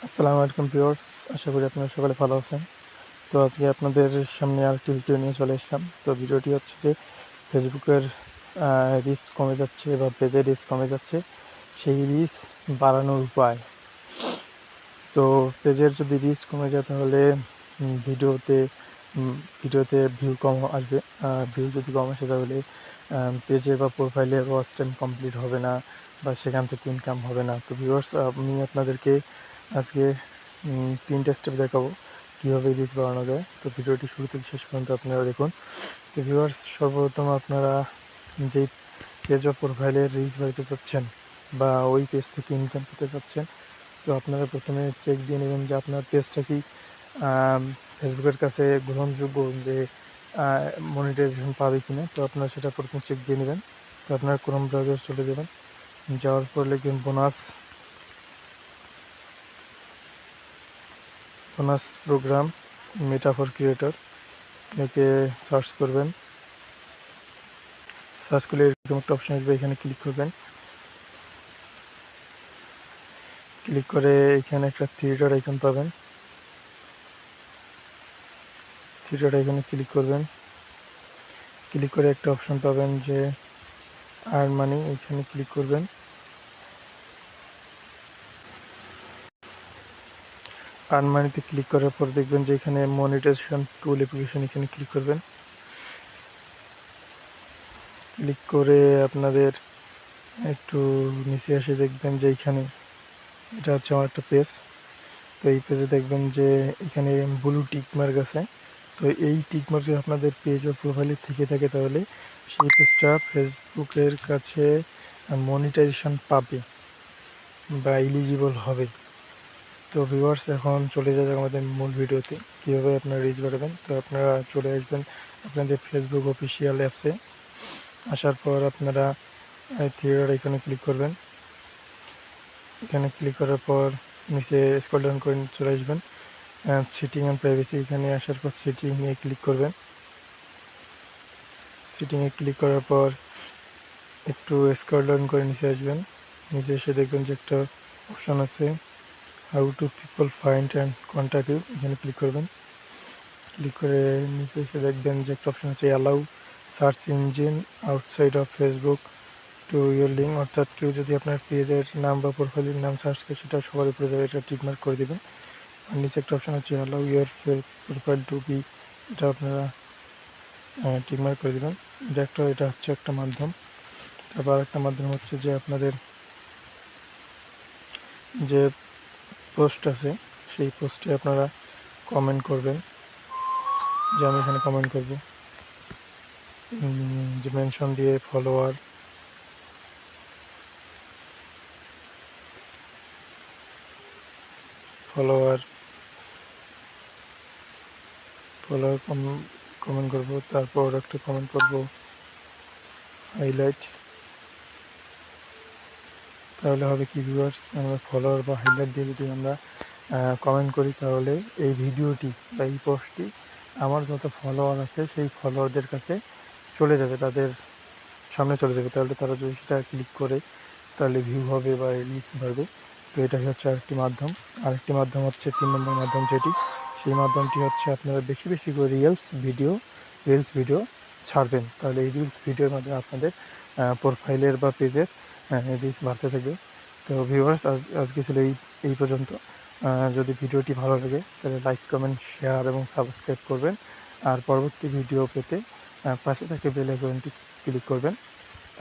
আসসালামু আলাইকুম ভিউয়ার্স, আশা করি আপনারা সকলে ভালো আছেন। তো আজকে আপনাদের সামনে আরেকটি ভিডিও নিয়ে চলে আসলাম। তো ভিডিওটি হচ্ছে যে ফেসবুকের রিচ কমে যাচ্ছে বা পেজের রিচ কমে যাচ্ছে, সেই রিচ বাড়ানোর উপায়। তো পেজের যদি রিচ কমে যায় তাহলে ভিডিওতে ভিডিওতে ভিউ কম আসবে। ভিউ যদি কম আসে তাহলে পেজে বা প্রোফাইলে ওয়াচ টাইম কমপ্লিট হবে না বা সেখান থেকে ইনকাম হবে না। তো ভিউয়ার্স, আমি আপনাদেরকে আজকে 3টা স্টেপ দেখাবো কীভাবে রিচ বাড়ানো যায়। তো ভিডিওটি শুরু থেকে শেষ পর্যন্ত আপনারা দেখুন। তো ভিউয়ার্স, সর্বপ্রথম আপনারা যেই পেজ বা প্রোফাইলের রিচ বাড়াতে চাচ্ছেন বা ওই পেজ থেকে ইনকাম করতে চাচ্ছেন, তো আপনারা প্রথমে চেক দিয়ে নেবেন যে আপনার পেজটা কি ফেসবুকের কাছে গ্রহণযোগ্য, যে মনিটাইজেশন পাবে কি না। তো আপনারা সেটা প্রথমে চেক দিয়ে নেবেন। তো আপনার ক্রোম ব্রাউজার চলে যাবেন, যাওয়ার পর লিখবেন bonus program Meta for creator, লিখে সার্চ করবেন। সার্চ করলে এরকম একটা অপশন আসবে, এখানে ক্লিক করবেন। ক্লিক করে এখানে একটা থ্রি ডট আইকন পাবেন, থ্রি ডট আইকনে ক্লিক করবেন। ক্লিক করে একটা অপশন পাবেন যে আর্ন মানি, এখানে ক্লিক করবেন। আর্ন মানিতে ক্লিক করার পর দেখবেন যে এখানে মনিটাইজেশন টুল অ্যাপ্লিকেশন, এখানে ক্লিক করবেন। ক্লিক করে আপনাদের একটু নিচে এসে দেখবেন যে এখানে এটা হচ্ছে আমার একটা পেজ। তো এই পেজে দেখবেন যে এখানে ব্লু টিক মার্ক আছে। তো এই টিক মার্ক যদি আপনাদের পেজ বা প্রোফাইলে থেকে থাকে তাহলে সেই পেজটা ফেসবুকের কাছে মনিটাইজেশন পাবে বা এলিজিবল হবে। তো ভিউয়ার্স, এখন চলে যাবে আমাদের মূল ভিডিওতে, কীভাবে আপনারা রিচ বাড়াবেন। তো আপনারা চলে আসবেন আপনাদের ফেসবুক অফিসিয়াল অ্যাপসে। আসার পর আপনারা থ্রি ডট আইকনে ক্লিক করবেন। এখানে ক্লিক করার পর নিচে স্ক্রল ডাউন করে চলে আসবেন সেটিং অ্যান্ড প্রাইভেসি। এখানে আসার পর সেটিংয়ে ক্লিক করবেন। সেটিংয়ে ক্লিক করার পর একটু স্ক্রল ডাউন করে নিচে আসবেন। নিচে এসে দেখবেন যে একটা অপশন আছে how to people find and contact you, এখানে ক্লিক করবেন। ক্লিক করে নিচে এসে দেখবেন যে একটা অপশন আছে allow search engine outside of Facebook to your link, অর্থাৎ কেউ যদি আপনার পেজের নাম বা প্রোফাইলের নাম সার্চ করে সেটা সবার উপরে যাবে, এটা টিকমার্ক করে দেবেন। আর নিচে একটা অপশন আছে allow your profile to be, এটা আপনারা টিকমার্ক করে দেবেন। এটা হচ্ছে একটা মাধ্যম। তারপর আরেকটা মাধ্যম হচ্ছে যে আপনাদের যে পোস্ট আছে সেই পোস্টে আপনারা কমেন্ট করবেন। যে আমি এখানে কমেন্ট করব যে মেনশন দিয়ে ফলোয়ার ফলোয়ার ফলোয়ার কমেন্ট করব। তারপর একটা কমেন্ট করব হাইলাইট। তাহলে হবে কি ভিউয়ার্স, আমরা ফলোয়ার বা হাইলাইট দিয়ে যদি আমরা কমেন্ট করি তাহলে এই ভিডিওটি বা এই পোস্টটি আমার যত ফলোয়ার আছে সেই ফলোয়ারদের কাছে চলে যাবে, তাদের সামনে চলে যাবে। তাহলে তারা যদি সেটা ক্লিক করে তাহলে ভিউ হবে বা রিচ বাড়বে। তো এটাই হচ্ছে আরেকটি মাধ্যম। আরেকটি মাধ্যম হচ্ছে 3 নম্বর মাধ্যম, যেটি সেই মাধ্যমটি হচ্ছে আপনারা বেশি বেশি করে রিলস ভিডিও ছাড়বেন। তাহলে এই রিলস ভিডিওর মাধ্যমে আপনাদের প্রোফাইলের বা পেজের রিচ বাড়তে থাকবে। তো ভিউয়ার্স, আজকে ছিল এই পর্যন্ত। যদি ভিডিওটি ভালো লাগে তাহলে লাইক, কমেন্ট, শেয়ার এবং সাবস্ক্রাইব করবেন। আর পরবর্তী ভিডিও পেতে পাশে থাকা বেল আইকনটি ক্লিক করবেন।